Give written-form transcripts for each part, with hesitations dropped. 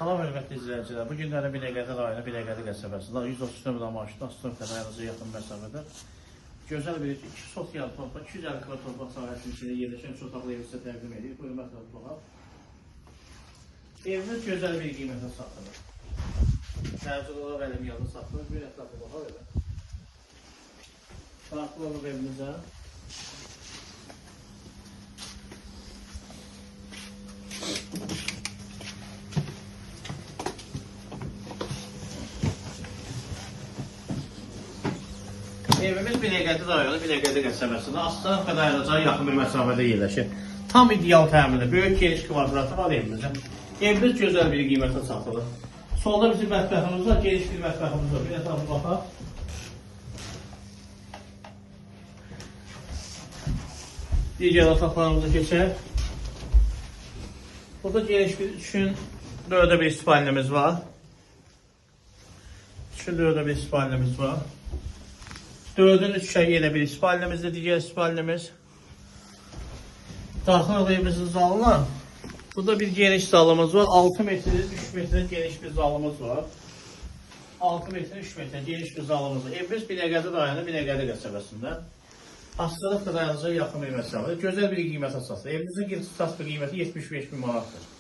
Salam hörmətli izləyicilər. Bu günləri Binəqədi rayonu Binəqədi qəsəbəsində 130 nömrə maşında Astronomika dayanıcıya yaxın məsafədə gözəl bir 2 sotyalı torpaq, 250 kvadrat torpaq sahəsinin içində yerləşən 3 otaqlı evi sizə təqdim edir. Buyurun məsələ baxaq. Evimiz gözəl bir qiymətə satılır. Tərcih olaraq əlim yanında satılır. Bir ətrafı baxaq elə. Daxil olub evimizə. Evimiz Binəqədi rayonu, Binəqədi qəsəbəsində Astronomika dayanıcıya yaxın bir məsafədə yerləşir. Tam ideal təminli, böyük geniş kvadratı var evimizin. Evimiz gözəl bir qiymətə satılır. Solda bizim mətbəximiz var, geniş bir mətbəximiz var. Bir ətrafı baxaq. Digər otaqlarımıza keçək. Burada geniş bir 3-4'də bir spalnimiz var. 3-4'də bir spalnimiz var. 4'ün 3'ə yenə bir spalnemizdir, digər spalnemiz. Daxil evimizin zalına. Burada bir geniş zalımız var. 6 metrlik, 3 metrlik geniş bir zalımız var. 6 metrlik, 3 metrlik geniş bir zalımız var. Evimiz Binəqədi rayonu, Binəqədi qəsəbəsində. Astronomika dayanıcıya yaxın bir məsafədə. Gözəl bir qiymət əsaslı. Evimizin qiyməti qiyməti 75.000 manatdır.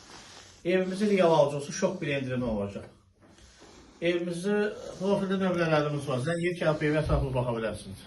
Evimizin real alıcısı şok bir endirim olacaq. Evimizde profilde nömrələrimiz var. Zəngin kağıt evi ətraflı baxa bilərsiniz.